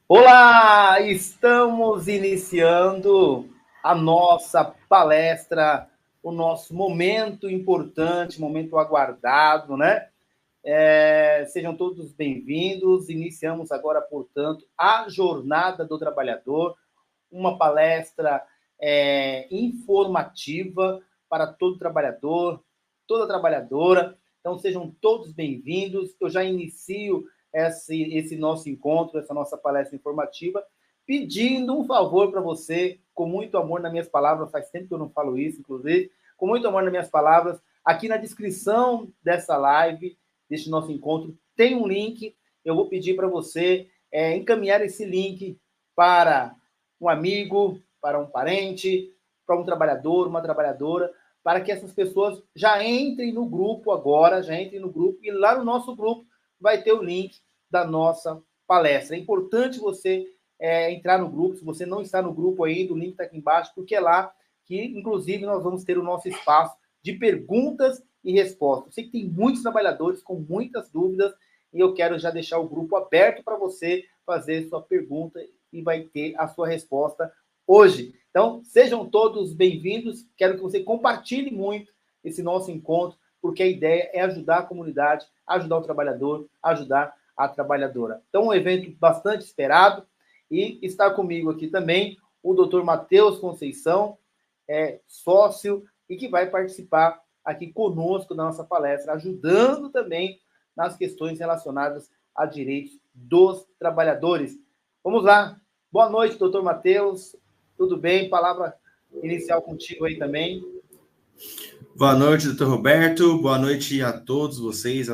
Olá, estamos iniciando a nossa palestra, o nosso momento importante, momento aguardado, né? Sejam todos bem-vindos. Iniciamos agora, portanto, a Jornada do Trabalhador, uma palestra informativa para todo trabalhador, toda trabalhadora. Então, sejam todos bem-vindos. Eu já inicio esse nosso encontro, essa nossa palestra informativa, pedindo um favor para você, com muito amor nas minhas palavras, faz tempo que eu não falo isso, inclusive, com muito amor nas minhas palavras, aqui na descrição dessa live, deste nosso encontro, tem um link, eu vou pedir para você encaminhar esse link para um amigo, para um parente, para um trabalhador, uma trabalhadora, para que essas pessoas já entrem no grupo agora, já entrem no grupo, e lá no nosso grupo vai ter o link da nossa palestra. É importante você entrar no grupo, se você não está no grupo ainda, o link está aqui embaixo, porque é lá que, inclusive, nós vamos ter o nosso espaço de perguntas e respostas. Eu sei que tem muitos trabalhadores com muitas dúvidas, e eu quero já deixar o grupo aberto para você fazer sua pergunta e vai ter a sua resposta hoje. Então, sejam todos bem-vindos. Quero que você compartilhe muito esse nosso encontro, porque a ideia é ajudar a comunidade, ajudar o trabalhador, ajudar a trabalhadora. Então, um evento bastante esperado. E está comigo aqui também o doutor Matheus Conceição, sócio, e que vai participar aqui conosco da nossa palestra, ajudando também nas questões relacionadas a direitos dos trabalhadores. Vamos lá. Boa noite, doutor Matheus. Tudo bem? Palavra inicial contigo aí também. Boa noite, doutor Roberto. Boa noite a todos vocês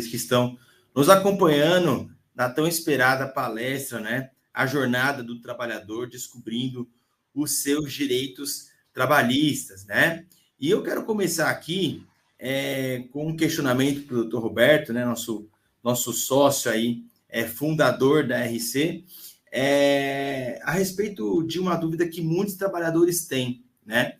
que estão nos acompanhando na tão esperada palestra, né? A Jornada do Trabalhador, descobrindo os seus direitos trabalhistas, né? E eu quero começar aqui com um questionamento para o doutor Roberto, né? Nosso sócio aí, fundador da RC, a respeito de uma dúvida que muitos trabalhadores têm, né?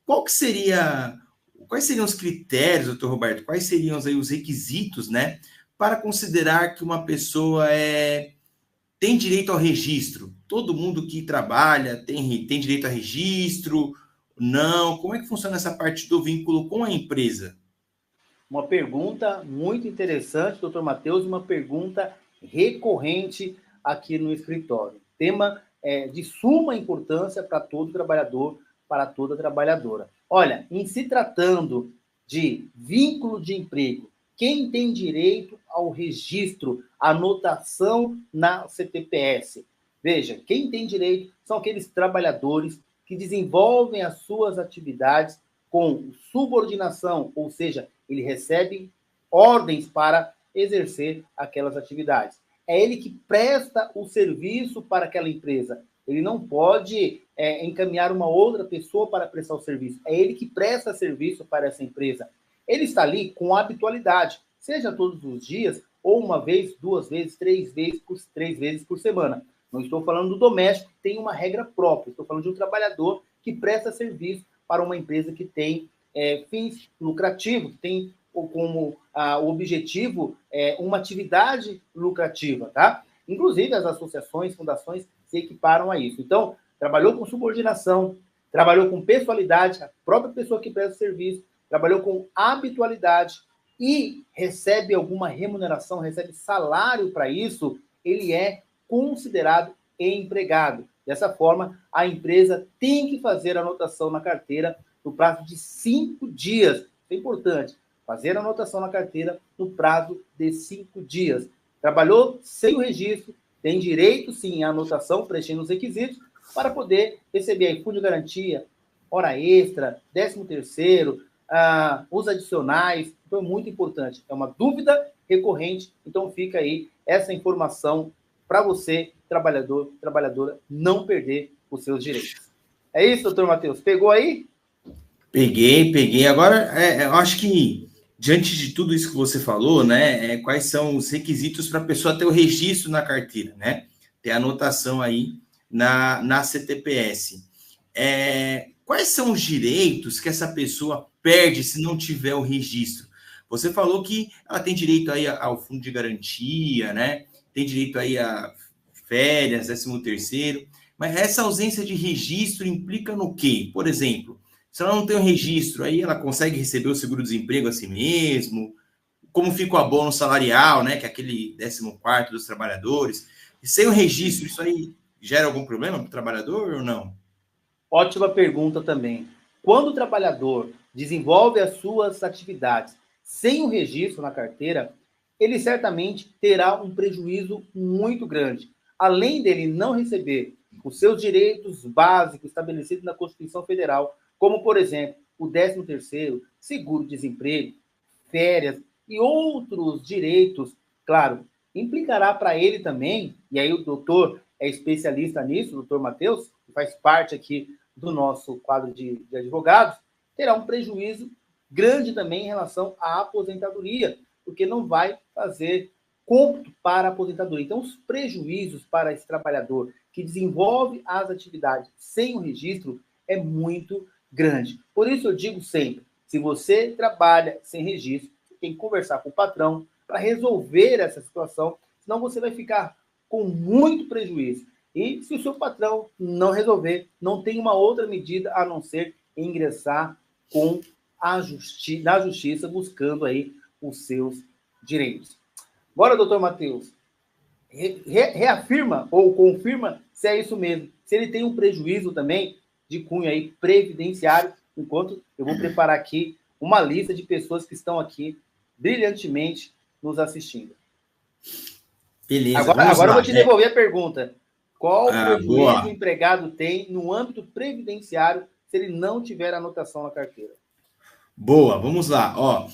Quais seriam os critérios, doutor Roberto? Quais seriam aí os requisitos, né, para considerar que uma pessoa tem direito ao registro? Todo mundo que trabalha tem direito a registro? Não? Como é que funciona essa parte do vínculo com a empresa? Uma pergunta muito interessante, doutor Matheus, uma pergunta recorrente aqui no escritório. Tema de suma importância para todo trabalhador, para toda trabalhadora. Olha, em se tratando de vínculo de emprego, quem tem direito ao registro, anotação na CTPS? Veja, quem tem direito são aqueles trabalhadores que desenvolvem as suas atividades com subordinação, ou seja, ele recebe ordens para exercer aquelas atividades. É ele que presta o serviço para aquela empresa. Ele não pode encaminhar uma outra pessoa para prestar o serviço. É ele que presta serviço para essa empresa. Ele está ali com habitualidade, seja todos os dias, ou uma vez, duas vezes, três vezes por semana. Não estou falando do doméstico, que tem uma regra própria. Estou falando de um trabalhador que presta serviço para uma empresa que tem fins lucrativos, que tem como o objetivo uma atividade lucrativa, tá? Inclusive, as associações, fundações se equiparam a isso. Então, trabalhou com subordinação, trabalhou com pessoalidade, a própria pessoa que presta serviço, trabalhou com habitualidade e recebe alguma remuneração, recebe salário para isso, ele é considerado empregado. Dessa forma, a empresa tem que fazer a anotação na carteira no prazo de 5 dias. Isso é importante. Fazer a anotação na carteira no prazo de 5 dias. Trabalhou sem o registro, tem direito, sim, à anotação, preenchendo os requisitos, para poder receber aí fundo de garantia, hora extra, 13º, os adicionais. Então, é muito importante. É uma dúvida recorrente, então fica aí essa informação para você, trabalhador, trabalhadora, não perder os seus direitos. É isso, doutor Matheus? Pegou aí? Peguei. Agora, eu acho que, diante de tudo isso que você falou, né, quais são os requisitos para a pessoa ter o registro na carteira, né? Ter a anotação aí na CTPS. Quais são os direitos que essa pessoa perde se não tiver o registro? Você falou que ela tem direito aí ao fundo de garantia, né? Tem direito aí a férias, 13º, mas essa ausência de registro implica no quê? Por exemplo, se ela não tem um registro, aí ela consegue receber o seguro-desemprego a si mesmo? Como fica o abono salarial, né, que é aquele 14º dos trabalhadores? E sem o registro, isso aí gera algum problema para o trabalhador ou não? Ótima pergunta também. Quando o trabalhador desenvolve as suas atividades sem o registro na carteira, ele certamente terá um prejuízo muito grande. Além dele não receber os seus direitos básicos estabelecidos na Constituição Federal, como, por exemplo, o 13º, seguro-desemprego, férias e outros direitos, claro, implicará para ele também, e aí o doutor é especialista nisso, o doutor Matheus, que faz parte aqui do nosso quadro de advogados, terá um prejuízo grande também em relação à aposentadoria, porque não vai fazer cômputo para a aposentadoria. Então, os prejuízos para esse trabalhador que desenvolve as atividades sem o registro é muito grande. Por isso eu digo sempre, se você trabalha sem registro, você tem que conversar com o patrão para resolver essa situação, senão você vai ficar com muito prejuízo. E se o seu patrão não resolver, não tem uma outra medida a não ser ingressar com na justiça, buscando aí os seus direitos. Agora, doutor Matheus, reafirma ou confirma se é isso mesmo. Se ele tem um prejuízo também de cunho aí previdenciário, enquanto eu vou preparar aqui uma lista de pessoas que estão aqui brilhantemente nos assistindo. Beleza, agora eu vou te devolver a pergunta. Qual prejuízo boa. o empregado tem no âmbito previdenciário se ele não tiver anotação na carteira? Boa, vamos lá. Ó,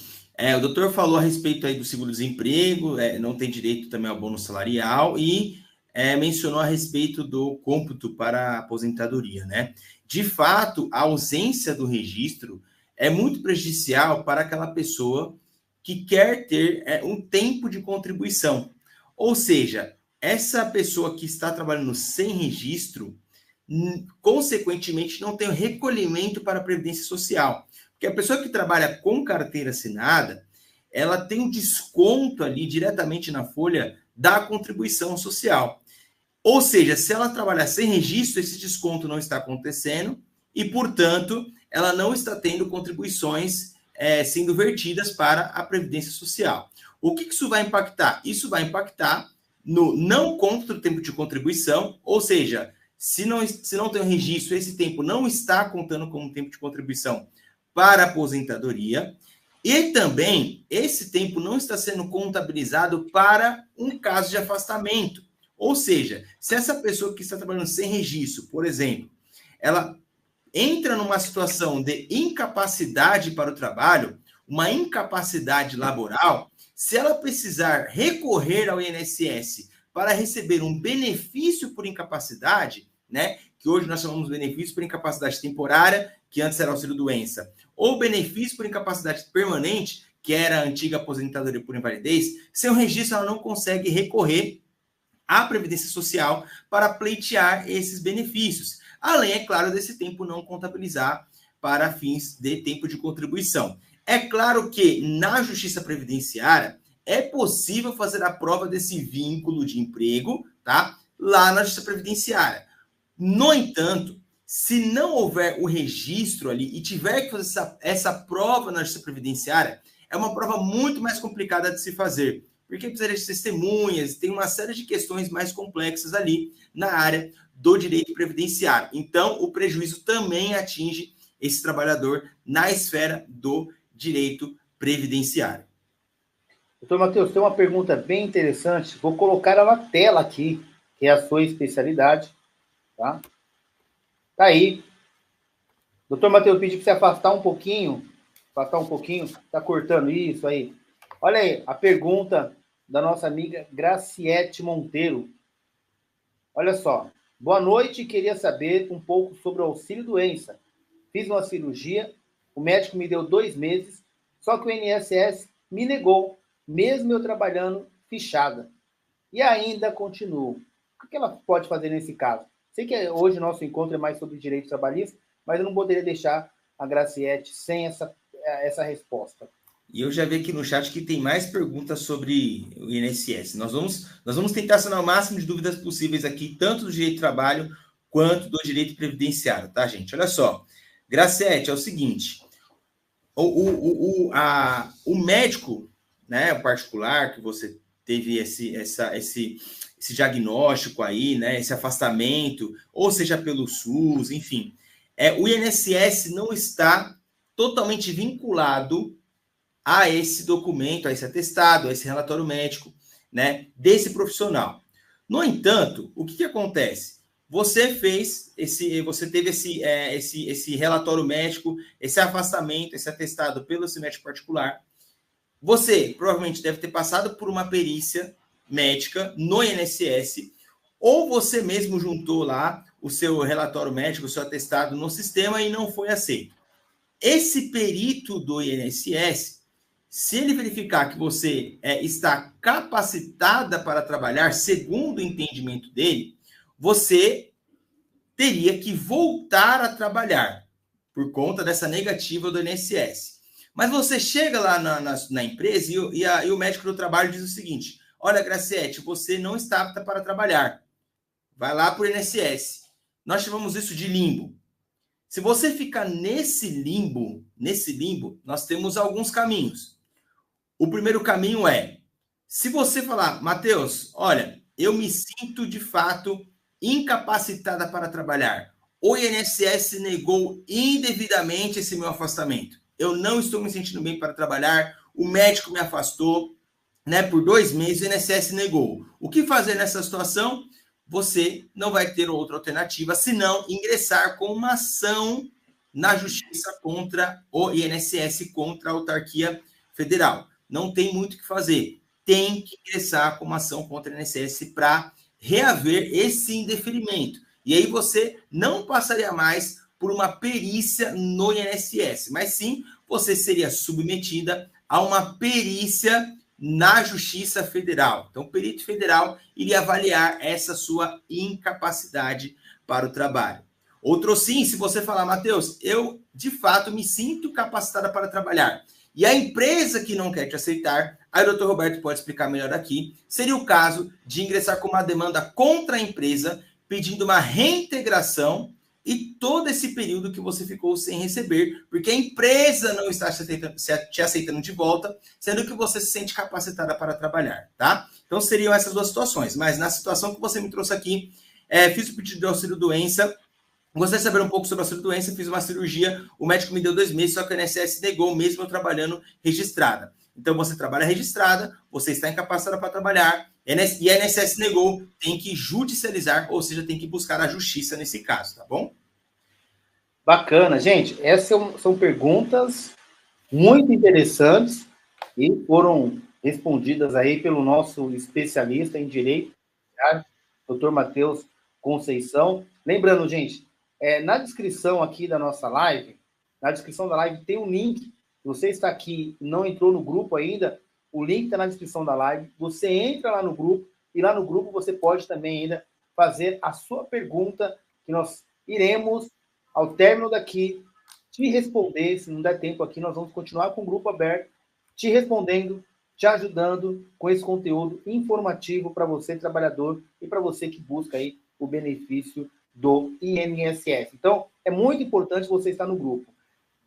o doutor falou a respeito aí do seguro-desemprego, não tem direito também ao bônus salarial e mencionou a respeito do cômputo para a aposentadoria, né? De fato, a ausência do registro é muito prejudicial para aquela pessoa que quer ter um tempo de contribuição. Ou seja, essa pessoa que está trabalhando sem registro, consequentemente, não tem o recolhimento para a Previdência Social. Porque a pessoa que trabalha com carteira assinada, ela tem um desconto ali diretamente na folha da contribuição social. Ou seja, se ela trabalhar sem registro, esse desconto não está acontecendo e, portanto, ela não está tendo contribuições sendo vertidas para a Previdência Social. O que isso vai impactar? Isso vai impactar no não conto do tempo de contribuição, ou seja, se não tem um registro, esse tempo não está contando como tempo de contribuição para a aposentadoria, e também esse tempo não está sendo contabilizado para um caso de afastamento. Ou seja, se essa pessoa que está trabalhando sem registro, por exemplo, ela entra numa situação de incapacidade para o trabalho, uma incapacidade laboral, se ela precisar recorrer ao INSS para receber um benefício por incapacidade, né, que hoje nós chamamos de benefício por incapacidade temporária, que antes era auxílio-doença, ou benefício por incapacidade permanente, que era a antiga aposentadoria por invalidez, sem o registro ela não consegue recorrer à Previdência Social para pleitear esses benefícios. Além, é claro, desse tempo não contabilizar para fins de tempo de contribuição. É claro que na Justiça Previdenciária é possível fazer a prova desse vínculo de emprego, tá? Lá na Justiça Previdenciária. No entanto, se não houver o registro ali e tiver que fazer essa prova na Justiça Previdenciária, é uma prova muito mais complicada de se fazer, porque precisaria de testemunhas, tem uma série de questões mais complexas ali na área do direito previdenciário. Então, o prejuízo também atinge esse trabalhador na esfera do direito previdenciário. Doutor Matheus, tem uma pergunta bem interessante, vou colocar ela na tela aqui, que é a sua especialidade, tá? Tá aí. Doutor Matheus, pedi para você afastar um pouquinho, tá cortando isso aí. Olha aí, a pergunta da nossa amiga Graciete Monteiro. Olha só. Boa noite, queria saber um pouco sobre o auxílio-doença. Fiz uma cirurgia, o médico me deu 2 meses, só que o INSS me negou, mesmo eu trabalhando fichada. E ainda continuo. O que ela pode fazer nesse caso? Sei que hoje o nosso encontro é mais sobre direito trabalhista, mas eu não poderia deixar a Graciete sem essa resposta. E eu já vi aqui no chat que tem mais perguntas sobre o INSS. Nós vamos tentar sanar o máximo de dúvidas possíveis aqui, tanto do direito do trabalho quanto do direito previdenciário, tá, gente? Olha só. Gracete, é o seguinte, o médico, né, o particular, que você teve esse diagnóstico aí, né, esse afastamento, ou seja pelo SUS, enfim, o INSS não está totalmente vinculado a esse documento, a esse atestado, a esse relatório médico, né, desse profissional. No entanto, o que acontece? Você teve esse relatório médico, esse afastamento, esse atestado pelo esse médico particular. Você provavelmente deve ter passado por uma perícia médica no INSS, ou você mesmo juntou lá o seu relatório médico, o seu atestado no sistema e não foi aceito. Esse perito do INSS, se ele verificar que você está capacitada para trabalhar, segundo o entendimento dele, você teria que voltar a trabalhar por conta dessa negativa do INSS. Mas você chega lá na empresa e o médico do trabalho diz o seguinte: olha, Graciete, você não está apta para trabalhar. Vai lá para o INSS. Nós chamamos isso de limbo. Se você ficar nesse limbo, nós temos alguns caminhos. O primeiro caminho é, se você falar, Matheus, olha, eu me sinto de fato incapacitada para trabalhar. O INSS negou indevidamente esse meu afastamento. Eu não estou me sentindo bem para trabalhar, o médico me afastou, né, por 2 meses, o INSS negou. O que fazer nessa situação? Você não vai ter outra alternativa, senão ingressar com uma ação na justiça contra o INSS, contra a autarquia federal. Não tem muito o que fazer. Tem que ingressar com uma ação contra o INSS para reaver esse indeferimento. E aí você não passaria mais por uma perícia no INSS, mas sim você seria submetida a uma perícia na Justiça Federal. Então, o perito federal iria avaliar essa sua incapacidade para o trabalho. Outro sim, se você falar, Matheus, eu de fato me sinto capacitada para trabalhar, e a empresa que não quer te aceitar, aí o Dr. Roberto pode explicar melhor aqui, seria o caso de ingressar com uma demanda contra a empresa, pedindo uma reintegração e todo esse período que você ficou sem receber, porque a empresa não está te aceitando de volta, sendo que você se sente capacitada para trabalhar, tá? Então, seriam essas duas situações. Mas na situação que você me trouxe aqui, fiz o pedido de auxílio-doença, gostaria de saber um pouco sobre auxílio-doença, fiz uma cirurgia, o médico me deu 2 meses, só que o INSS negou, mesmo eu trabalhando registrada. Então, você trabalha registrada, você está incapacitada para trabalhar, e a INSS negou, tem que judicializar, ou seja, tem que buscar a justiça nesse caso, tá bom? Bacana, gente. Essas são perguntas muito interessantes e foram respondidas aí pelo nosso especialista em direito, Dr. Matheus Conceição. Lembrando, gente, na descrição aqui da nossa live, na descrição da live tem um link. Se você está aqui e não entrou no grupo ainda, o link está na descrição da live. Você entra lá no grupo e lá no grupo você pode também ainda fazer a sua pergunta, que nós iremos, ao término daqui, te responder. Se não der tempo aqui, nós vamos continuar com o grupo aberto, te respondendo, te ajudando com esse conteúdo informativo para você, trabalhador, e para você que busca aí o benefício do INSS. Então, é muito importante você estar no grupo.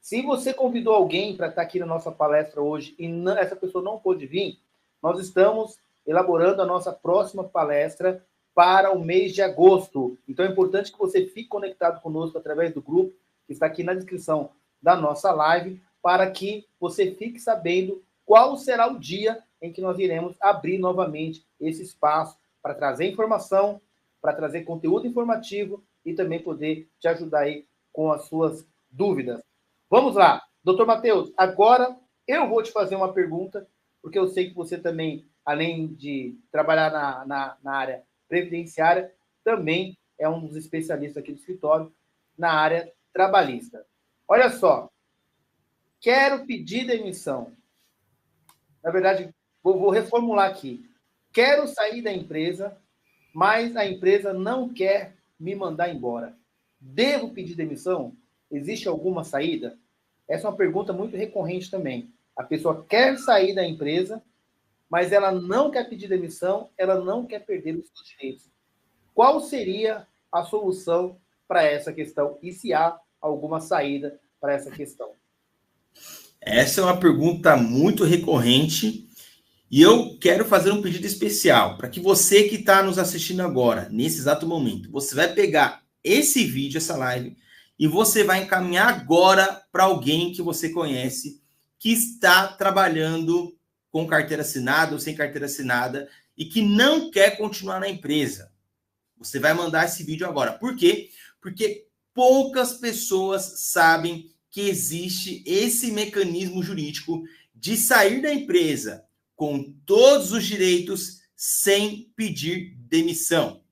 Se você convidou alguém para estar aqui na nossa palestra hoje e essa pessoa não pôde vir, nós estamos elaborando a nossa próxima palestra para o mês de agosto. Então, é importante que você fique conectado conosco através do grupo, que está aqui na descrição da nossa live, para que você fique sabendo qual será o dia em que nós iremos abrir novamente esse espaço para trazer informação, para trazer conteúdo informativo e também poder te ajudar aí com as suas dúvidas. Vamos lá. Doutor Matheus, agora eu vou te fazer uma pergunta, porque eu sei que você também, além de trabalhar na área previdenciária, também é um dos especialistas aqui do escritório na área trabalhista. Olha só, quero pedir demissão. Na verdade, vou reformular aqui. Quero sair da empresa, mas a empresa não quer me mandar embora. Devo pedir demissão? Existe alguma saída? Essa é uma pergunta muito recorrente também. A pessoa quer sair da empresa, mas ela não quer pedir demissão, ela não quer perder os seus direitos. Qual seria a solução para essa questão? E se há alguma saída para essa questão? Essa é uma pergunta muito recorrente e eu quero fazer um pedido especial para que você que está nos assistindo agora, nesse exato momento, você vai pegar esse vídeo, essa live, e você vai encaminhar agora para alguém que você conhece que está trabalhando com carteira assinada ou sem carteira assinada e que não quer continuar na empresa. Você vai mandar esse vídeo agora. Por quê? Porque poucas pessoas sabem que existe esse mecanismo jurídico de sair da empresa com todos os direitos sem pedir demissão.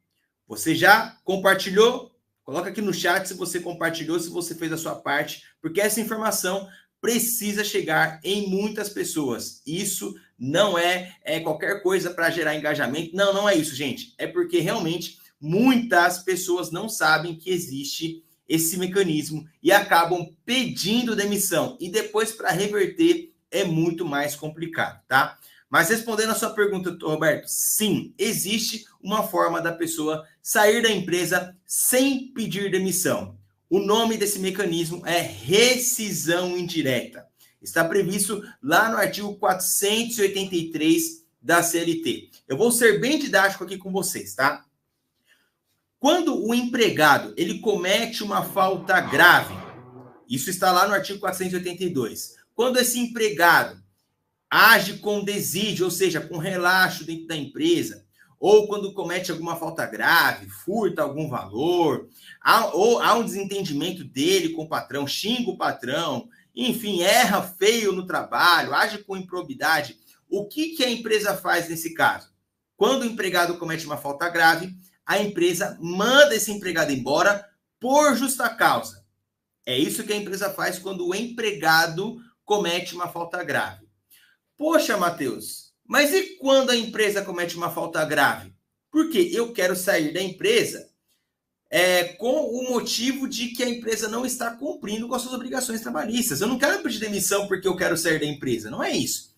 Você já compartilhou? Coloca aqui no chat se você compartilhou, se você fez a sua parte, porque essa informação precisa chegar em muitas pessoas. Isso não é qualquer coisa para gerar engajamento. Não, não é isso, gente. É porque realmente muitas pessoas não sabem que existe esse mecanismo e acabam pedindo demissão. E depois, para reverter, é muito mais complicado, tá? Mas respondendo a sua pergunta, Roberto, sim, existe uma forma da pessoa sair da empresa sem pedir demissão. O nome desse mecanismo é rescisão indireta. Está previsto lá no artigo 483 da CLT. Eu vou ser bem didático aqui com vocês, tá? Quando o empregado ele comete uma falta grave, isso está lá no artigo 482. Quando esse empregado age com desídio, ou seja, com relaxo dentro da empresa, ou quando comete alguma falta grave, furta algum valor, ou há um desentendimento dele com o patrão, xinga o patrão, enfim, erra feio no trabalho, age com improbidade. O que a empresa faz nesse caso? Quando o empregado comete uma falta grave, a empresa manda esse empregado embora por justa causa. É isso que a empresa faz quando o empregado comete uma falta grave. Poxa, Matheus, mas e quando a empresa comete uma falta grave? Porque eu quero sair da empresa com o motivo de que a empresa não está cumprindo com as suas obrigações trabalhistas. Eu não quero pedir demissão porque eu quero sair da empresa, não é isso.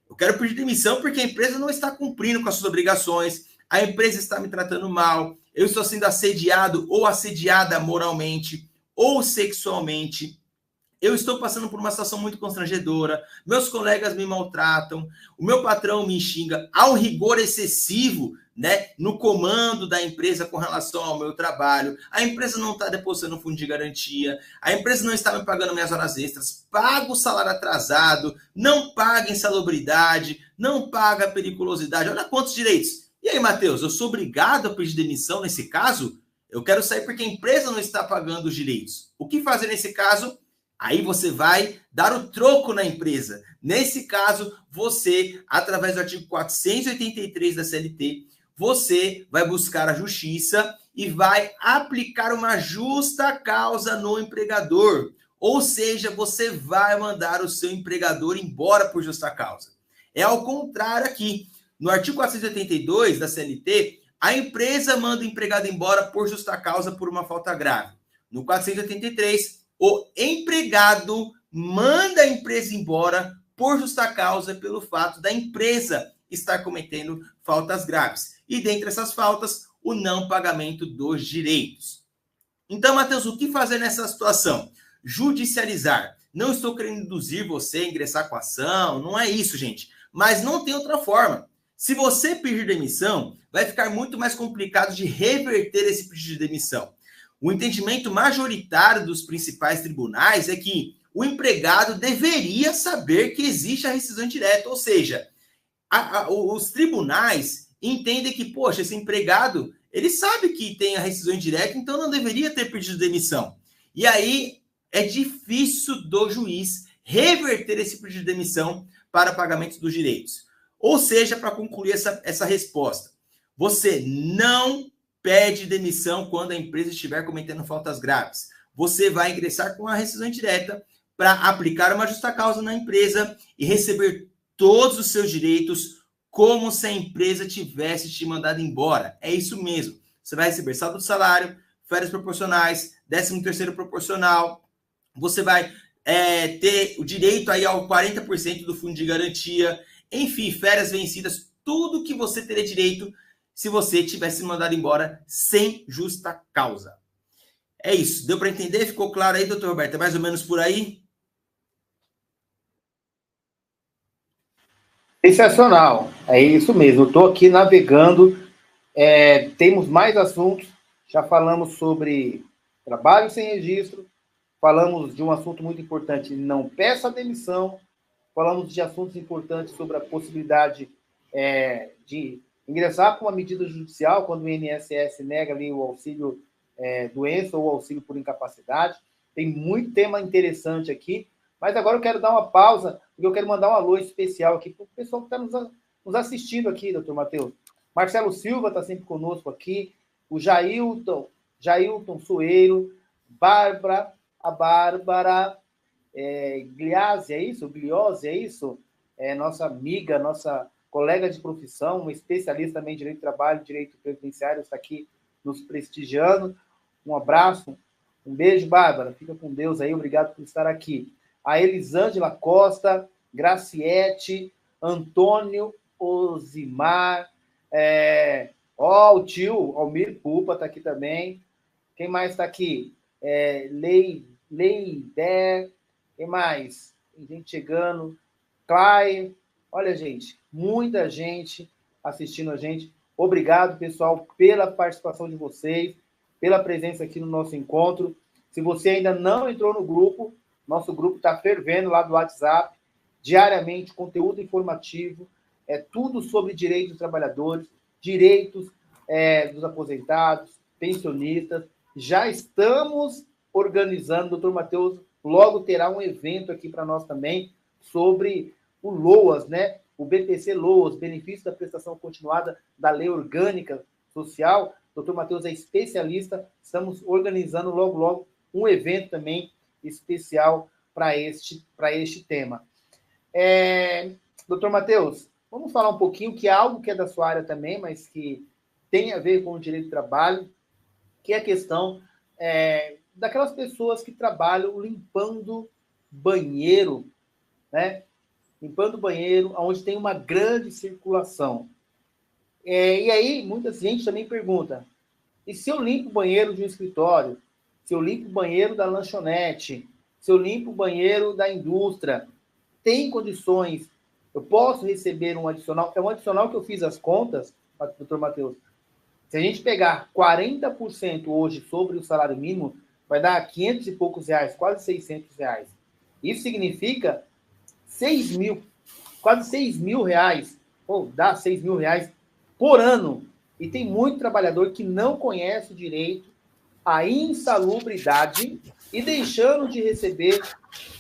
Eu quero pedir demissão porque a empresa não está cumprindo com as suas obrigações, a empresa está me tratando mal, eu estou sendo assediado ou assediada moralmente ou sexualmente. Eu estou passando por uma situação muito constrangedora, meus colegas me maltratam, o meu patrão me xinga, há um rigor excessivo, né, no comando da empresa com relação ao meu trabalho, a empresa não está depositando fundo de garantia, a empresa não está me pagando minhas horas extras, paga o salário atrasado, não paga insalubridade, não paga periculosidade, olha quantos direitos. E aí, Matheus, eu sou obrigado a pedir demissão nesse caso? Eu quero sair porque a empresa não está pagando os direitos. O que fazer nesse caso? Aí você vai dar o troco na empresa. Nesse caso, você, através do artigo 483 da CLT, você vai buscar a justiça e vai aplicar uma justa causa no empregador. Ou seja, você vai mandar o seu empregador embora por justa causa. É ao contrário aqui. No artigo 482 da CLT, a empresa manda o empregado embora por justa causa por uma falta grave. No 483, o empregado manda a empresa embora por justa causa pelo fato da empresa estar cometendo faltas graves. E dentre essas faltas, o não pagamento dos direitos. Então, Matheus, o que fazer nessa situação? Judicializar. Não estou querendo induzir você a ingressar com a ação, não é isso, gente. Mas não tem outra forma. Se você pedir demissão, vai ficar muito mais complicado de reverter esse pedido de demissão. O entendimento majoritário dos principais tribunais é que o empregado deveria saber que existe a rescisão indireta, ou seja, os tribunais entendem que, poxa, esse empregado, ele sabe que tem a rescisão indireta, então não deveria ter pedido demissão. E aí é difícil do juiz reverter esse pedido de demissão para pagamento dos direitos. Ou seja, para concluir essa resposta, você não pede demissão quando a empresa estiver cometendo faltas graves. Você vai ingressar com a rescisão indireta para aplicar uma justa causa na empresa e receber todos os seus direitos como se a empresa tivesse te mandado embora. É isso mesmo. Você vai receber saldo do salário, férias proporcionais, 13º proporcional. Você vai ter o direito aí ao 40% do fundo de garantia, enfim, férias vencidas, tudo que você teria direito se você tivesse mandado embora sem justa causa. É isso. Deu para entender? Ficou claro aí, doutor Roberto? É mais ou menos por aí? Sensacional. É isso mesmo. Eu estou aqui navegando. Temos mais assuntos. Já falamos sobre trabalho sem registro. Falamos de um assunto muito importante, não peça demissão. Falamos de assuntos importantes sobre a possibilidade de ingressar com uma medida judicial quando o INSS nega ali o auxílio doença ou o auxílio por incapacidade. Tem muito tema interessante aqui, mas agora eu quero dar uma pausa, porque eu quero mandar um alô especial aqui para o pessoal que está nos assistindo aqui, doutor Matheus. Marcelo Silva está sempre conosco aqui, o Jailton Soeiro, a Bárbara, Gliase, é isso? Gliose, é isso? Nossa amiga, nossa colega de profissão, uma especialista também em direito do trabalho, direito previdenciário, está aqui nos prestigiando. Um abraço, um beijo, Bárbara. Fica com Deus aí, obrigado por estar aqui. A Elisângela Costa, Graciete, Antônio Osimar, o tio Almir Pupa está aqui também. Quem mais está aqui? Leider, quem mais? Tem gente chegando. Clay, olha, gente, muita gente assistindo a gente. Obrigado, pessoal, pela participação de vocês, pela presença aqui no nosso encontro. Se você ainda não entrou no grupo, nosso grupo está fervendo lá do WhatsApp, diariamente, conteúdo informativo, tudo sobre direitos dos trabalhadores, direitos dos aposentados, pensionistas. Já estamos organizando, doutor Matheus logo terá um evento aqui para nós também sobre o LOAS, né? O BPC LOAS, Benefício da Prestação Continuada da Lei Orgânica Social. Doutor Matheus é especialista, estamos organizando logo um evento também especial para este tema. Doutor Matheus, vamos falar um pouquinho, que é algo que é da sua área também, mas que tem a ver com o direito do trabalho, que é a questão daquelas pessoas que trabalham limpando banheiro, né? Limpando banheiro, onde tem uma grande circulação. E aí, muita gente também pergunta, e se eu limpo o banheiro de um escritório? Se eu limpo o banheiro da lanchonete? Se eu limpo o banheiro da indústria? Tem condições? Eu posso receber um adicional? É um adicional que eu fiz as contas, doutor Matheus. Se a gente pegar 40% hoje sobre o salário mínimo, vai dar 500 e poucos reais, quase 600 reais. Isso significa 6 mil, quase 6 mil reais, ou dá 6 mil reais por ano. E tem muito trabalhador que não conhece o direito à insalubridade e deixando de receber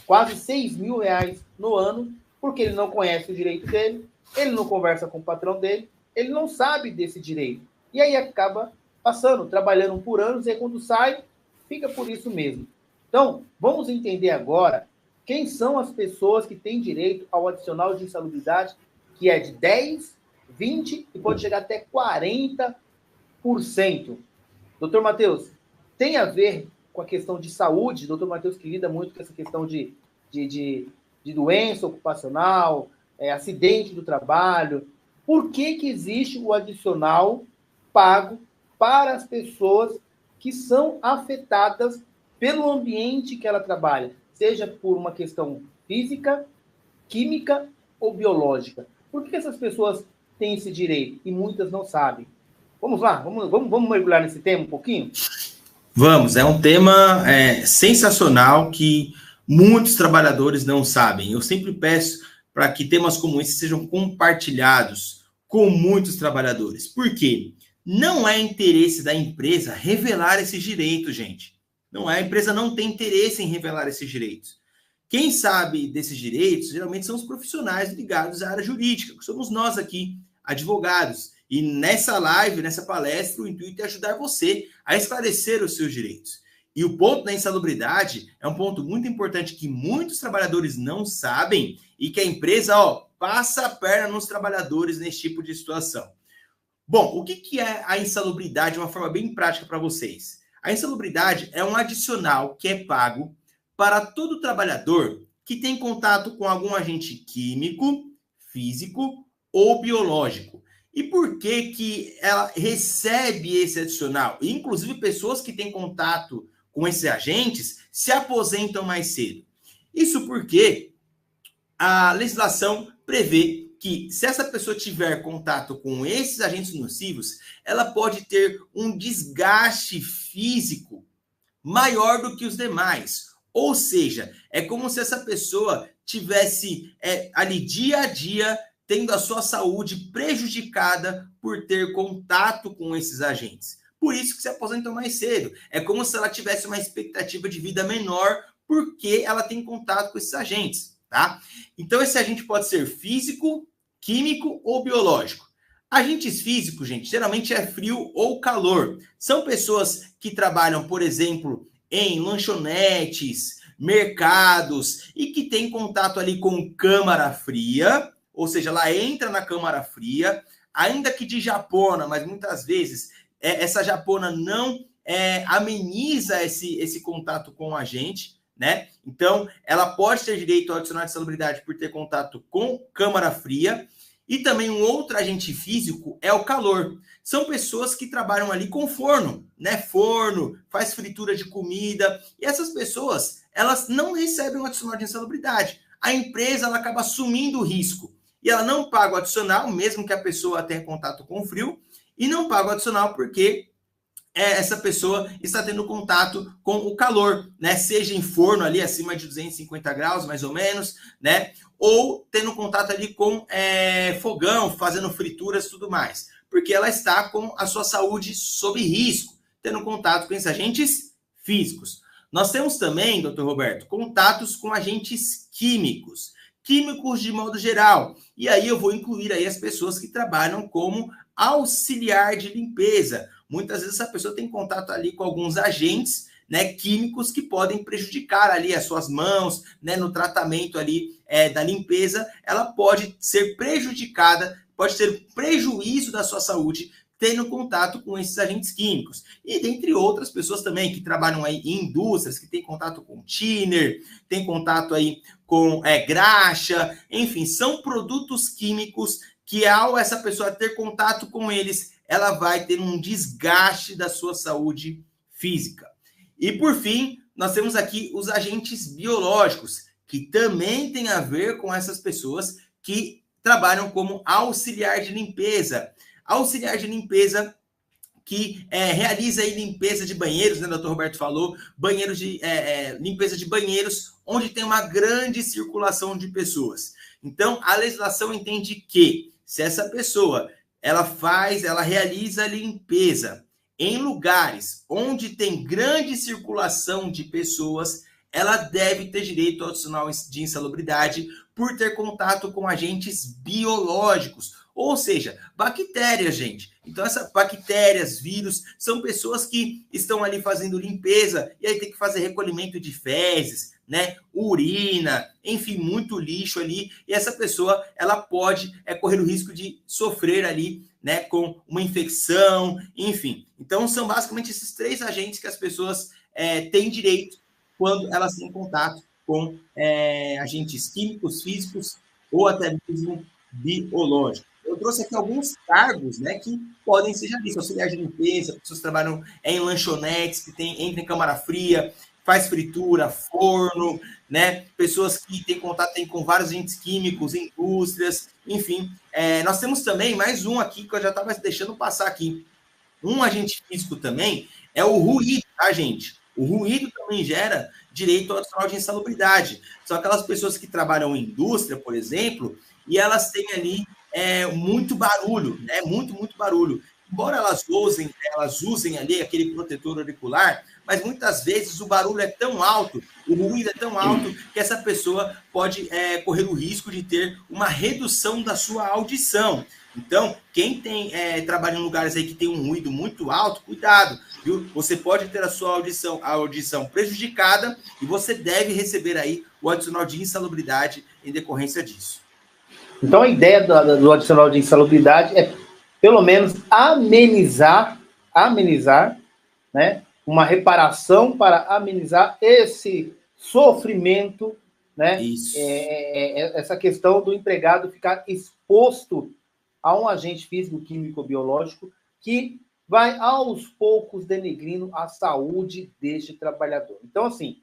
quase 6 mil reais no ano, porque ele não conhece o direito dele, ele não conversa com o patrão dele, ele não sabe desse direito. E aí acaba passando, trabalhando por anos, e aí quando sai, fica por isso mesmo. Então, vamos entender agora quem são as pessoas que têm direito ao adicional de insalubridade, que é de 10, 20 e pode chegar até 40%. Doutor Matheus, tem a ver com a questão de saúde? Doutor Matheus, que lida muito com essa questão de doença ocupacional, acidente do trabalho. Por que existe o adicional pago para as pessoas que são afetadas pelo ambiente que ela trabalha, seja por uma questão física, química ou biológica? Por que essas pessoas têm esse direito e muitas não sabem? Vamos lá, vamos mergulhar nesse tema um pouquinho? Vamos, é um tema sensacional que muitos trabalhadores não sabem. Eu sempre peço para que temas como esse sejam compartilhados com muitos trabalhadores. Por quê? Não é interesse da empresa revelar esses direitos, gente. Não é, a empresa não tem interesse em revelar esses direitos. Quem sabe desses direitos, geralmente, são os profissionais ligados à área jurídica, que somos nós aqui, advogados. E nessa live, nessa palestra, o intuito é ajudar você a esclarecer os seus direitos. E o ponto da insalubridade é um ponto muito importante que muitos trabalhadores não sabem e que a empresa passa a perna nos trabalhadores nesse tipo de situação. Bom, o que é a insalubridade de uma forma bem prática para vocês? A insalubridade é um adicional que é pago para todo trabalhador que tem contato com algum agente químico, físico ou biológico. E por que ela recebe esse adicional? Inclusive, pessoas que têm contato com esses agentes se aposentam mais cedo. Isso porque a legislação prevê que, se essa pessoa tiver contato com esses agentes nocivos, ela pode ter um desgaste físico maior do que os demais. Ou seja, é como se essa pessoa tivesse ali dia a dia tendo a sua saúde prejudicada por ter contato com esses agentes. Por isso que se aposentam mais cedo. É como se ela tivesse uma expectativa de vida menor porque ela tem contato com esses agentes, tá? Então, esse agente pode ser físico, químico ou biológico. Agentes físicos, gente, geralmente é frio ou calor. São pessoas que trabalham, por exemplo, em lanchonetes, mercados e que têm contato ali com câmara fria, ou seja, ela entra na câmara fria, ainda que de japona, mas muitas vezes essa japona não ameniza esse contato com o agente, né? Então, ela pode ter direito ao adicional de salubridade por ter contato com câmara fria. E também um outro agente físico é o calor. São pessoas que trabalham ali com forno, né? Forno, faz fritura de comida. E essas pessoas, elas não recebem o adicional de insalubridade. A empresa, ela acaba assumindo o risco. E ela não paga o adicional, mesmo que a pessoa tenha contato com frio. E não paga o adicional porque essa pessoa está tendo contato com o calor, né? Seja em forno ali acima de 250 graus, mais ou menos, né? Ou tendo contato ali com fogão, fazendo frituras e tudo mais. Porque ela está com a sua saúde sob risco, tendo contato com esses agentes físicos. Nós temos também, doutor Roberto, contatos com agentes químicos. Químicos de modo geral. E aí eu vou incluir aí as pessoas que trabalham como auxiliar de limpeza. Muitas vezes essa pessoa tem contato ali com alguns agentes, né, químicos que podem prejudicar ali as suas mãos, né, no tratamento ali da limpeza. Ela pode ser prejudicada, pode ter prejuízo da sua saúde tendo contato com esses agentes químicos. E dentre outras pessoas também que trabalham aí em indústrias, que têm contato com thinner, tem contato aí com graxa, enfim, são produtos químicos que ao essa pessoa ter contato com eles, ela vai ter um desgaste da sua saúde física. E, por fim, nós temos aqui os agentes biológicos, que também tem a ver com essas pessoas que trabalham como auxiliar de limpeza. Auxiliar de limpeza que realiza aí limpeza de banheiros, né, o doutor Roberto falou, limpeza de banheiros, onde tem uma grande circulação de pessoas. Então, a legislação entende que, se essa pessoa ela realiza limpeza em lugares onde tem grande circulação de pessoas, ela deve ter direito ao adicional de insalubridade por ter contato com agentes biológicos, ou seja, bactérias, gente. Então, essas bactérias, vírus, são pessoas que estão ali fazendo limpeza e aí tem que fazer recolhimento de fezes, né, urina, enfim, muito lixo ali, e essa pessoa, ela pode correr o risco de sofrer ali, né, com uma infecção, enfim. Então, são basicamente esses 3 agentes que as pessoas têm direito quando elas têm contato com agentes químicos, físicos ou até mesmo biológicos. Eu trouxe aqui alguns cargos, né, que podem ser já vistos: auxiliar de limpeza, pessoas que trabalham em lanchonetes, que entram em câmara fria, faz fritura, forno, né? Pessoas que têm contato com vários agentes químicos, indústrias, enfim. Nós temos também mais um aqui que eu já estava deixando passar aqui. Um agente físico também é o ruído, tá, gente? O ruído também gera direito ao adicional de insalubridade. São aquelas pessoas que trabalham em indústria, por exemplo, e elas têm ali muito barulho, né? Muito barulho. Embora elas usem ali aquele protetor auricular, mas muitas vezes o barulho é tão alto, o ruído é tão alto, que essa pessoa pode correr o risco de ter uma redução da sua audição. Então, quem trabalha em lugares aí que tem um ruído muito alto, cuidado, viu? Você pode ter a sua audição prejudicada e você deve receber aí o adicional de insalubridade em decorrência disso. Então, a ideia do adicional de insalubridade é, pelo menos, amenizar, né? Uma reparação para amenizar esse sofrimento, né? Isso. Essa questão do empregado ficar exposto a um agente físico, químico, biológico que vai aos poucos denegrindo a saúde deste trabalhador. Então, assim,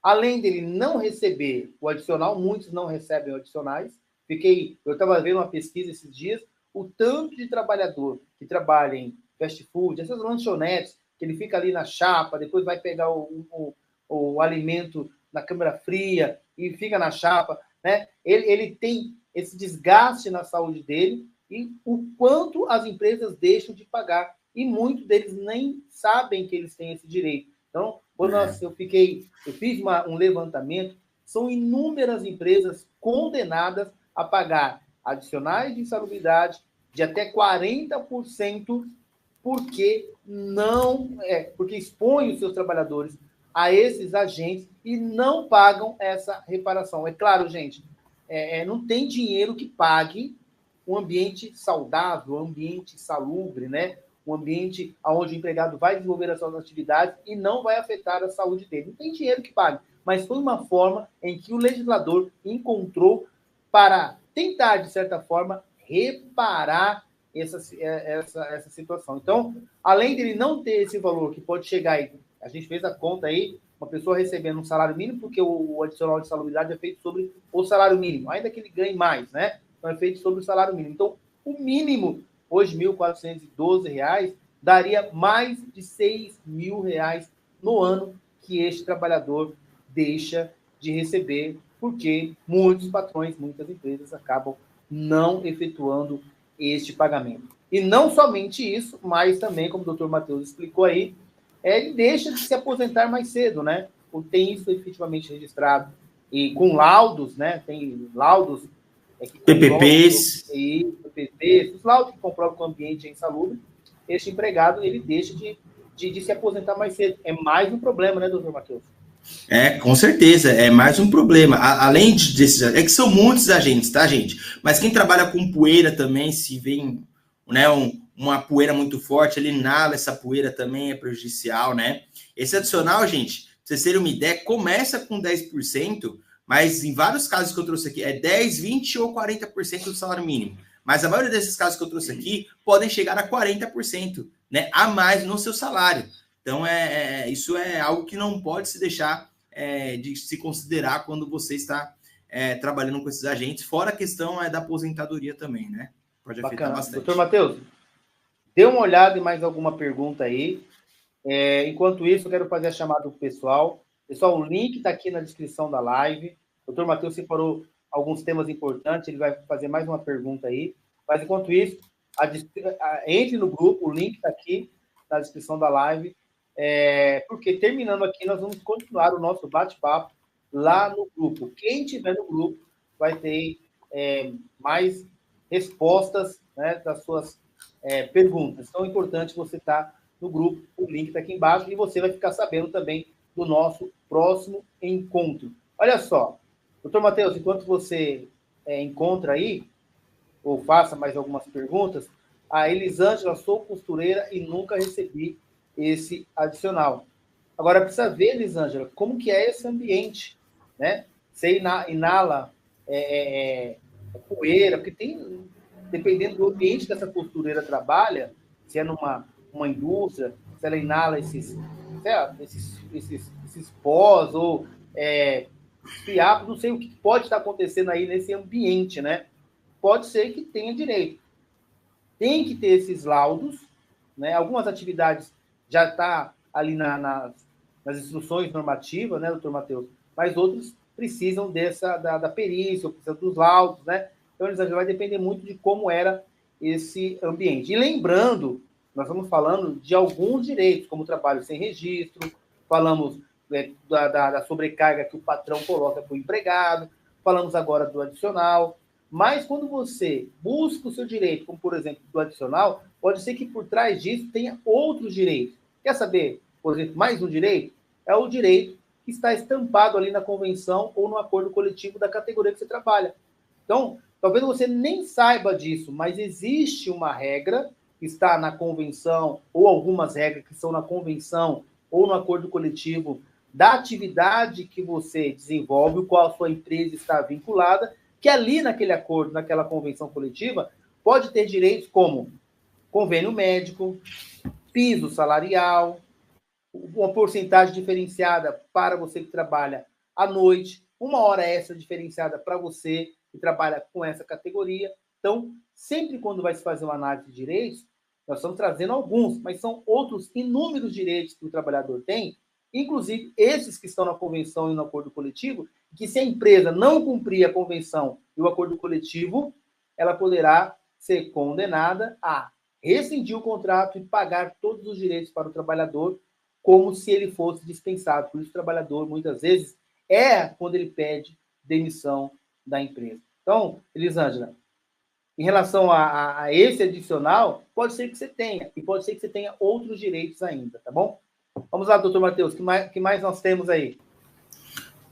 além dele não receber o adicional, muitos não recebem adicionais. Eu estava vendo uma pesquisa esses dias, o tanto de trabalhador que trabalha em fast food, essas lanchonetes, que ele fica ali na chapa, depois vai pegar o alimento na câmara fria e fica na chapa, né? Ele tem esse desgaste na saúde dele e o quanto as empresas deixam de pagar. E muitos deles nem sabem que eles têm esse direito. Então, quando eu fiz um levantamento, são inúmeras empresas condenadas a pagar adicionais de insalubridade de até 40%, porque expõem os seus trabalhadores a esses agentes e não pagam essa reparação. É claro, gente, não tem dinheiro que pague um ambiente saudável, um ambiente salubre, né? Um ambiente onde o empregado vai desenvolver as suas atividades e não vai afetar a saúde dele. Não tem dinheiro que pague, mas foi uma forma em que o legislador encontrou para tentar, de certa forma, reparar essa situação. Então, além dele não ter esse valor que pode chegar aí, a gente fez a conta aí, uma pessoa recebendo um salário mínimo, porque o adicional de salubridade é feito sobre o salário mínimo, ainda que ele ganhe mais, né? Então, é feito sobre o salário mínimo. Então, o mínimo, hoje, R$ 1.412, daria mais de R$ 6.000 no ano que este trabalhador deixa de receber, porque muitos patrões, muitas empresas acabam não efetuando este pagamento. E não somente isso, mas também, como o doutor Matheus explicou aí, ele deixa de se aposentar mais cedo, né? Tem isso efetivamente registrado. E com laudos, né? Tem laudos que PPPs. PPPs, os laudos que comprovam que o ambiente é insalubre, este empregado ele deixa de se aposentar mais cedo. É mais um problema, né, doutor Matheus? Com certeza, é mais um problema. Além desses, é que são muitos agentes, tá, gente? Mas quem trabalha com poeira também, se vem, né, uma poeira muito forte, ele inala essa poeira também, é prejudicial, né? Esse adicional, gente, pra vocês terem uma ideia, começa com 10%, mas em vários casos que eu trouxe aqui, é 10, 20 ou 40% do salário mínimo. Mas a maioria desses casos que eu trouxe aqui podem chegar a 40%, né, a mais no seu salário. Então, isso é algo que não pode se deixar de se considerar quando você está trabalhando com esses agentes, fora a questão da aposentadoria também, né? Pode afetar bastante. Doutor Matheus, dê uma olhada em mais alguma pergunta aí. Enquanto isso, eu quero fazer a chamada do pessoal. Pessoal, o link está aqui na descrição da live. O doutor Matheus separou alguns temas importantes, ele vai fazer mais uma pergunta aí. Mas, enquanto isso, entre no grupo, o link está aqui na descrição da live. Porque terminando aqui, nós vamos continuar o nosso bate-papo lá no grupo. Quem tiver no grupo vai ter mais respostas, né, das suas perguntas. Então, é importante você estar no grupo, o link está aqui embaixo, e você vai ficar sabendo também do nosso próximo encontro. Olha só, doutor Matheus, enquanto você encontra aí, ou faça mais algumas perguntas, a Elisângela, sou costureira e nunca recebi esse adicional. Agora, precisa ver, Elisângela, como que é esse ambiente, né? Você inala poeira, porque dependendo do ambiente que essa costureira trabalha, se é numa indústria, se ela inala esses pós ou fiapos, não sei o que pode estar acontecendo aí nesse ambiente, né? Pode ser que tenha direito. Tem que ter esses laudos, né? Algumas atividades já está ali nas instruções normativas, né, doutor Matheus? Mas outros precisam da perícia, precisam dos laudos, né? Então, vai depender muito de como era esse ambiente. E lembrando, nós estamos falando de alguns direitos, como o trabalho sem registro, falamos da sobrecarga que o patrão coloca para o empregado, falamos agora do adicional, mas quando você busca o seu direito, como por exemplo do adicional, pode ser que por trás disso tenha outros direitos. Quer saber, por exemplo, mais um direito? É o direito que está estampado ali na convenção ou no acordo coletivo da categoria que você trabalha. Então, talvez você nem saiba disso, mas existe uma regra que está na convenção, ou algumas regras que são na convenção ou no acordo coletivo da atividade que você desenvolve, o qual a sua empresa está vinculada, que ali naquele acordo, naquela convenção coletiva, pode ter direitos como convênio médico, piso salarial, uma porcentagem diferenciada para você que trabalha à noite, uma hora extra diferenciada para você que trabalha com essa categoria. Então, sempre quando vai se fazer uma análise de direitos, nós estamos trazendo alguns, mas são outros inúmeros direitos que o trabalhador tem, inclusive esses que estão na convenção e no acordo coletivo, que se a empresa não cumprir a convenção e o acordo coletivo, ela poderá ser condenada a rescindir o contrato e pagar todos os direitos para o trabalhador, como se ele fosse dispensado. Por isso, o trabalhador, muitas vezes, quando ele pede demissão da empresa. Então, Elisângela, em relação a esse adicional, pode ser que você tenha, e pode ser que você tenha outros direitos ainda, tá bom? Vamos lá, doutor Matheus, que mais nós temos aí?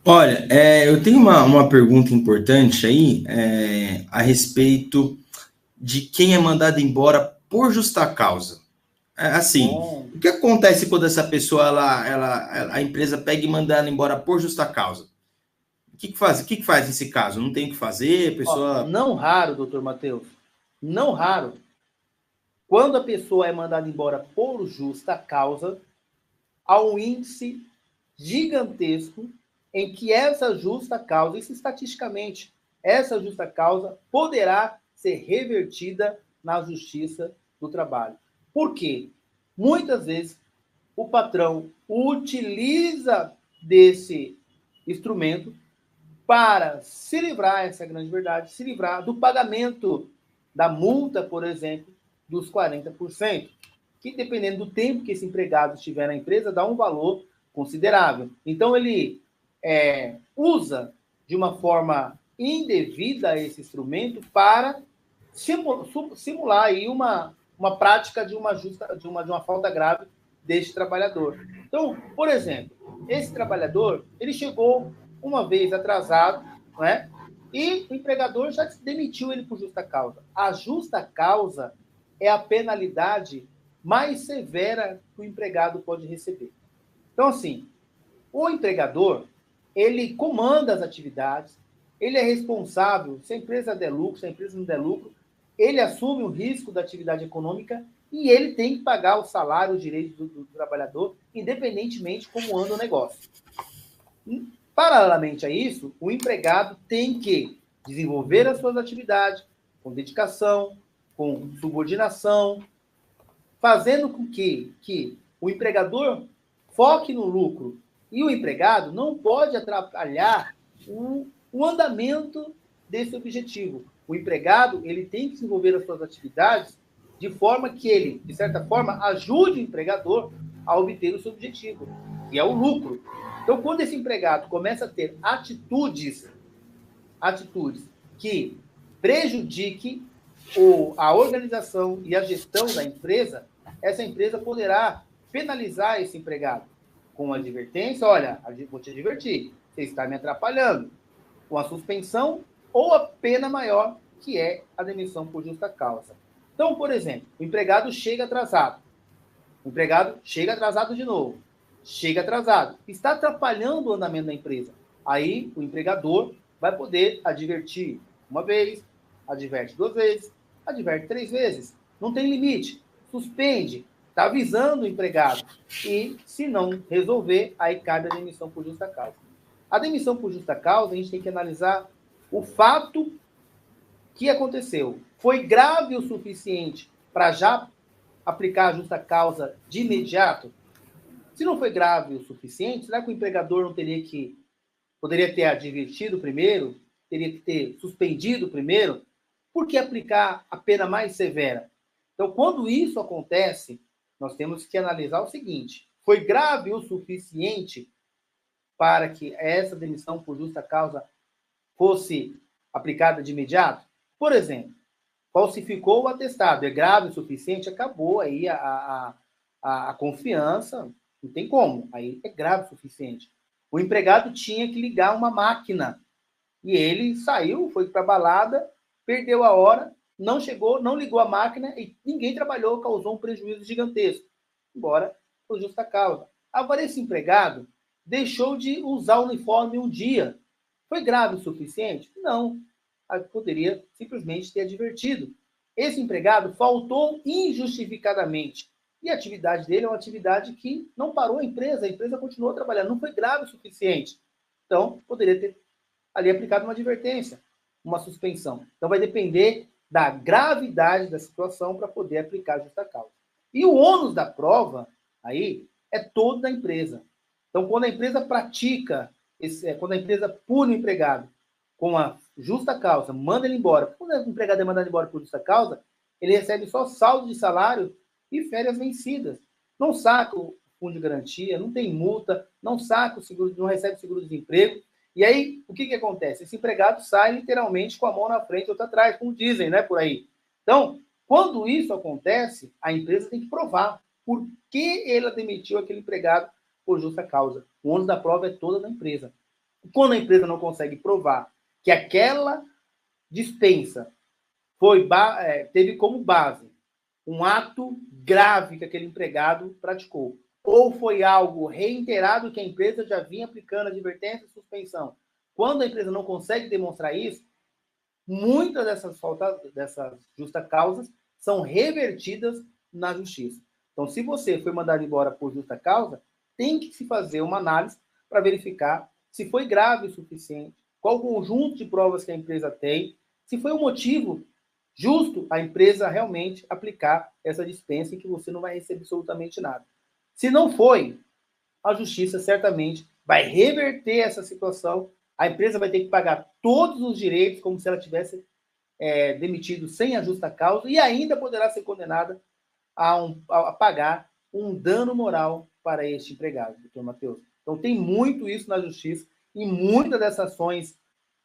Olha, eu tenho uma pergunta importante aí a respeito de quem é mandado embora por justa causa. Assim, o que acontece quando essa pessoa, a empresa pega e manda ela embora por justa causa? O que faz nesse caso? Não tem o que fazer, a pessoa... Não raro, doutor Matheus, não raro. Quando a pessoa é mandada embora por justa causa, há um índice gigantesco em que essa justa causa, isso estatisticamente, essa justa causa poderá ser revertida na Justiça do Trabalho. Por quê? Muitas vezes o patrão utiliza desse instrumento para se livrar, essa é a grande verdade, se livrar do pagamento da multa, por exemplo, dos 40%, que dependendo do tempo que esse empregado estiver na empresa, dá um valor considerável. Então, ele usa de uma forma indevida esse instrumento para simular aí uma prática de uma falta grave deste trabalhador. Então, por exemplo, esse trabalhador, ele chegou uma vez atrasado, não é? E o empregador já demitiu ele por justa causa. A justa causa é a penalidade mais severa que o empregado pode receber. Então, assim, o empregador, ele comanda as atividades, ele é responsável, se a empresa der lucro, se a empresa não der lucro, ele assume o risco da atividade econômica e ele tem que pagar o salário, os direitos do trabalhador, independentemente de como anda o negócio. Paralelamente a isso, o empregado tem que desenvolver as suas atividades com dedicação, com subordinação, fazendo com que o empregador foque no lucro e o empregado não pode atrapalhar o andamento desse objetivo. O empregado, ele tem que desenvolver as suas atividades de forma que ele, de certa forma, ajude o empregador a obter o seu objetivo, que é o lucro. Então, quando esse empregado começa a ter atitudes que prejudiquem a organização e a gestão da empresa, essa empresa poderá penalizar esse empregado com advertência. Olha, vou te advertir, você está me atrapalhando, com a suspensão ou a pena maior, que é a demissão por justa causa. Então, por exemplo, o empregado chega atrasado. O empregado chega atrasado de novo. Chega atrasado. Está atrapalhando o andamento da empresa. Aí, o empregador vai poder advertir uma vez, adverte 2 vezes, adverte 3 vezes. Não tem limite. Suspende. Está avisando o empregado. E, se não resolver, aí cabe a demissão por justa causa. A demissão por justa causa, a gente tem que analisar o fato que aconteceu. Foi grave o suficiente para já aplicar a justa causa de imediato? Se não foi grave o suficiente, será que o empregador não poderia ter advertido primeiro, teria que ter suspendido primeiro? Por que aplicar a pena mais severa? Então, quando isso acontece, nós temos que analisar o seguinte: foi grave o suficiente para que essa demissão por justa causa fosse aplicada de imediato? Por exemplo, falsificou o atestado, é grave o suficiente, acabou aí a confiança, não tem como, aí é grave o suficiente. O empregado tinha que ligar uma máquina, e ele saiu, foi para a balada, perdeu a hora, não chegou, não ligou a máquina, e ninguém trabalhou, causou um prejuízo gigantesco, embora por justa causa. Agora, esse empregado, deixou de usar o uniforme um dia. Foi grave o suficiente? Não. Poderia simplesmente ter advertido. Esse empregado faltou injustificadamente. E a atividade dele é uma atividade que não parou a empresa continuou trabalhando, não foi grave o suficiente. Então, poderia ter ali aplicado uma advertência, uma suspensão. Então, vai depender da gravidade da situação para poder aplicar a justa causa. E o ônus da prova, aí, é todo da empresa. Então, quando a empresa pratica, quando a empresa pune o empregado com a justa causa, manda ele embora. Quando o empregado é mandado embora por justa causa, ele recebe só saldo de salário e férias vencidas. Não saca o fundo de garantia, não tem multa, não saca o seguro, não recebe seguro-desemprego. E aí, o que acontece? Esse empregado sai literalmente com a mão na frente e outra atrás, como dizem, né, por aí. Então, quando isso acontece, a empresa tem que provar por que ela demitiu aquele empregado por justa causa. O ônus da prova é toda da empresa. Quando a empresa não consegue provar que aquela dispensa teve como base um ato grave que aquele empregado praticou, ou foi algo reiterado que a empresa já vinha aplicando advertência e suspensão. Quando a empresa não consegue demonstrar isso, muitas dessas justas causas são revertidas na justiça. Então, se você foi mandado embora por justa causa, tem que se fazer uma análise para verificar se foi grave o suficiente, qual o conjunto de provas que a empresa tem, se foi um motivo justo a empresa realmente aplicar essa dispensa em que você não vai receber absolutamente nada. Se não foi, a justiça certamente vai reverter essa situação, a empresa vai ter que pagar todos os direitos como se ela tivesse demitido sem a justa causa e ainda poderá ser condenada a pagar um dano moral para este empregado, doutor Matheus. Então, tem muito isso na justiça e muitas dessas ações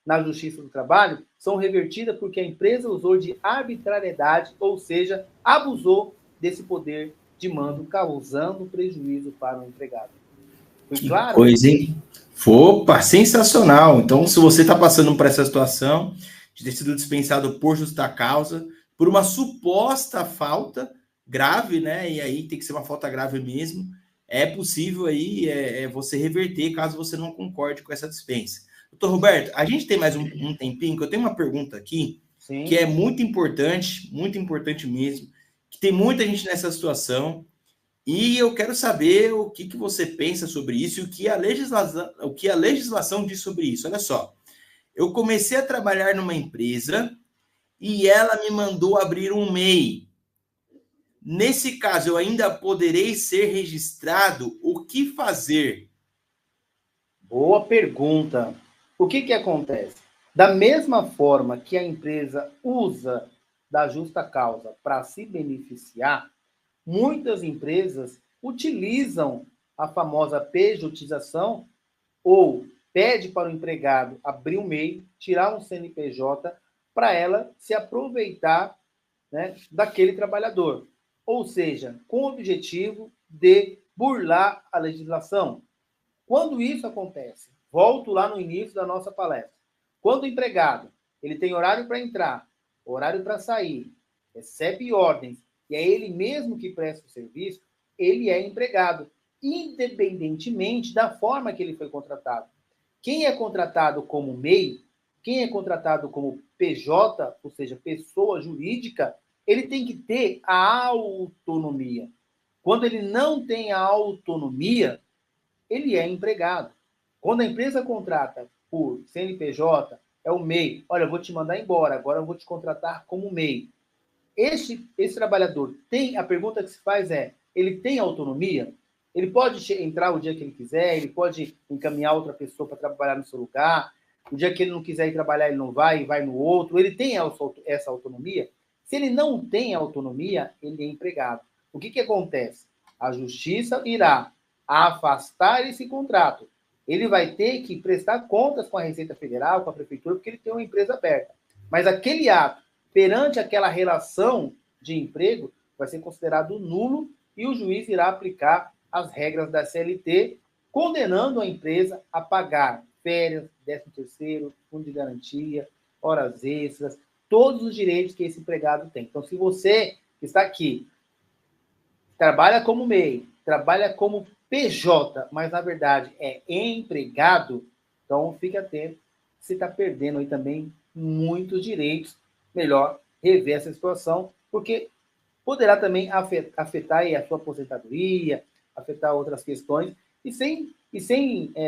na Justiça do Trabalho são revertidas porque a empresa usou de arbitrariedade, ou seja, abusou desse poder de mando, causando prejuízo para o empregado. Foi claro? Que coisa, hein? Opa, sensacional. Então, se você está passando por essa situação de ter sido dispensado por justa causa, por uma suposta falta grave, né? E aí tem que ser uma falta grave mesmo, é possível aí você reverter caso você não concorde com essa dispensa. Doutor Roberto, a gente tem mais um tempinho, que eu tenho uma pergunta aqui, sim, que é muito importante mesmo, que tem muita gente nessa situação, e eu quero saber o que você pensa sobre isso e o que a legislação diz sobre isso. Olha só, eu comecei a trabalhar numa empresa e ela me mandou abrir um MEI. Nesse caso, eu ainda poderei ser registrado? O que fazer? Boa pergunta. O que acontece? Da mesma forma que a empresa usa da justa causa para se beneficiar, muitas empresas utilizam a famosa pejotização ou pede para o empregado abrir um MEI, tirar um CNPJ para ela se aproveitar, né, daquele trabalhador. Ou seja, com o objetivo de burlar a legislação. Quando isso acontece, volto lá no início da nossa palestra. Quando o empregado ele tem horário para entrar, horário para sair, recebe ordens, e é ele mesmo que presta o serviço, ele é empregado, independentemente da forma que ele foi contratado. Quem é contratado como MEI, quem é contratado como PJ, ou seja, pessoa jurídica, ele tem que ter a autonomia. Quando ele não tem a autonomia, ele é empregado. Quando a empresa contrata por CNPJ, é o MEI. Olha, eu vou te mandar embora, agora eu vou te contratar como MEI. Esse trabalhador tem, a pergunta que se faz é, ele tem autonomia? Ele pode entrar o dia que ele quiser, ele pode encaminhar outra pessoa para trabalhar no seu lugar, o dia que ele não quiser ir trabalhar, ele não vai, e vai no outro. Ele tem essa autonomia? Se ele não tem autonomia, ele é empregado. O que acontece? A justiça irá afastar esse contrato. Ele vai ter que prestar contas com a Receita Federal, com a Prefeitura, porque ele tem uma empresa aberta. Mas aquele ato, perante aquela relação de emprego, vai ser considerado nulo e o juiz irá aplicar as regras da CLT, condenando a empresa a pagar férias, 13º, fundo de garantia, horas extras, todos os direitos que esse empregado tem. Então, se você que está aqui, trabalha como MEI, trabalha como PJ, mas na verdade é empregado, então fique atento, você está perdendo aí também muitos direitos. Melhor rever essa situação, porque poderá também afetar aí a sua aposentadoria, afetar outras questões, e sem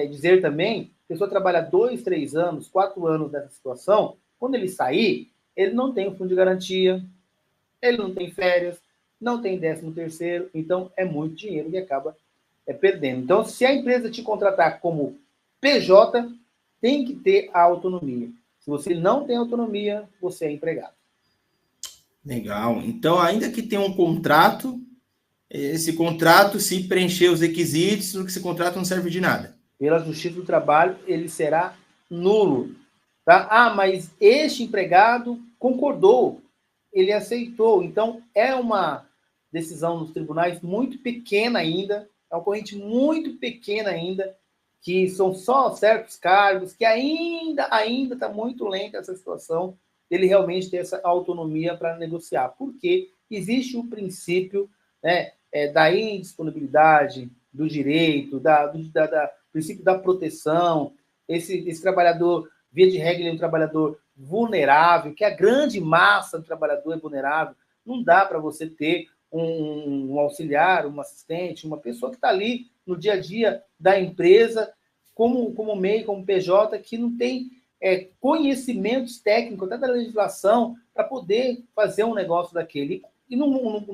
dizer também, a pessoa trabalha 2, 3 anos, 4 anos nessa situação, quando ele sair, ele não tem o fundo de garantia, ele não tem férias, não tem 13º, então é muito dinheiro que acaba perdendo. Então, se a empresa te contratar como PJ, tem que ter a autonomia. Se você não tem autonomia, você é empregado. Legal. Então, ainda que tenha um contrato, esse contrato, se preencher os requisitos, esse contrato não serve de nada. Pela Justiça do Trabalho, ele será nulo. Tá? Ah, mas este empregado concordou, ele aceitou. Então, é uma decisão dos tribunais muito pequena ainda, é uma corrente muito pequena ainda, que são só certos cargos, que ainda está muito lenta essa situação, ele realmente ter essa autonomia para negociar. Porque existe o princípio, né, da indisponibilidade, do direito, princípio da proteção. Esse trabalhador, via de regra, ele é um trabalhador vulnerável, que a grande massa do trabalhador é vulnerável. Não dá para você ter um auxiliar, um assistente, uma pessoa que está ali no dia a dia da empresa, como MEI, como PJ, que não tem conhecimentos técnicos, até da legislação, para poder fazer um negócio daquele. E no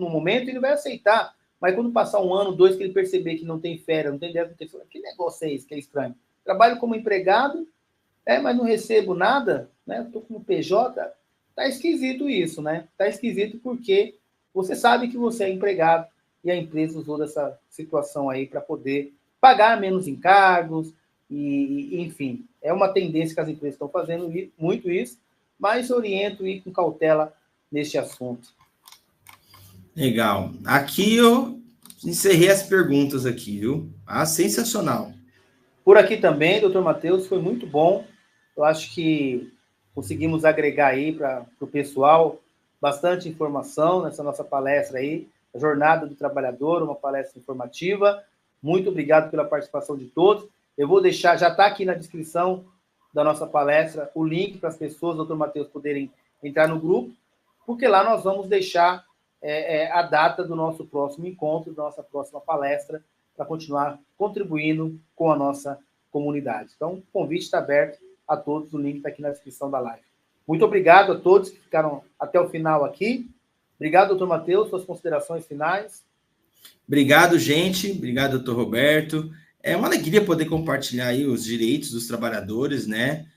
momento ele vai aceitar, mas quando passar 1 ano, 2, que ele perceber que não tem férias, não tem 13º, que negócio é esse que é estranho? Trabalho como empregado, mas não recebo nada, né? Estou como PJ, tá esquisito isso, né? Tá esquisito porque você sabe que você é empregado e a empresa usou dessa situação aí para poder pagar menos encargos e, enfim, é uma tendência que as empresas estão fazendo muito isso, mas oriento ir com cautela neste assunto. Legal. Aqui eu encerrei as perguntas aqui, viu? Ah, sensacional. Por aqui também, doutor Matheus, foi muito bom. Eu acho que conseguimos agregar aí para o pessoal bastante informação nessa nossa palestra aí, a Jornada do Trabalhador, uma palestra informativa. Muito obrigado pela participação de todos. Eu vou deixar, já está aqui na descrição da nossa palestra, o link para as pessoas, doutor Matheus, poderem entrar no grupo, porque lá nós vamos deixar a data do nosso próximo encontro, da nossa próxima palestra, para continuar contribuindo com a nossa comunidade. Então, o convite está aberto a todos, o link está aqui na descrição da live. Muito obrigado a todos que ficaram até o final aqui. Obrigado, doutor Matheus, suas considerações finais. Obrigado, gente. Obrigado, doutor Roberto. É uma alegria poder compartilhar aí os direitos dos trabalhadores, né?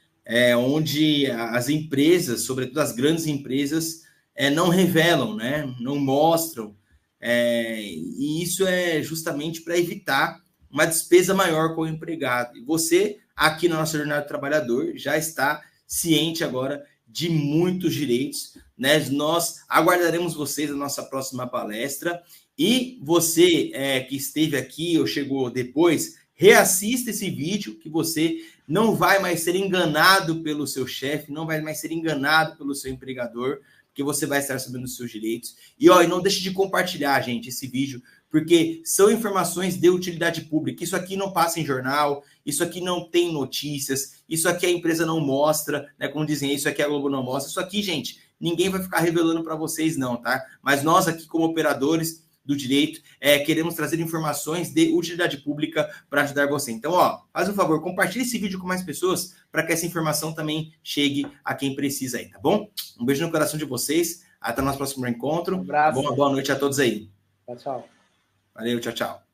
Onde as empresas, sobretudo as grandes empresas, não revelam, né? Não mostram. E isso é justamente para evitar uma despesa maior com o empregado. E você, aqui na nossa Jornada do Trabalhador, já está ciente agora de muitos direitos, né? Nós aguardaremos vocês na nossa próxima palestra. E você que esteve aqui ou chegou depois, reassista esse vídeo, que você não vai mais ser enganado pelo seu chefe, não vai mais ser enganado pelo seu empregador, porque você vai estar sabendo dos seus direitos. E não deixe de compartilhar, gente, esse vídeo, porque são informações de utilidade pública. Isso aqui não passa em jornal, isso aqui não tem notícias, isso aqui a empresa não mostra, né? Como dizem, isso aqui a Globo não mostra. Isso aqui, gente, ninguém vai ficar revelando para vocês, não, tá? Mas nós aqui, como operadores do direito, queremos trazer informações de utilidade pública para ajudar você. Então, faz um favor, compartilhe esse vídeo com mais pessoas para que essa informação também chegue a quem precisa aí, tá bom? Um beijo no coração de vocês, até o nosso próximo encontro. Um abraço. Boa noite a todos aí. Tchau, tchau. Valeu, tchau, tchau.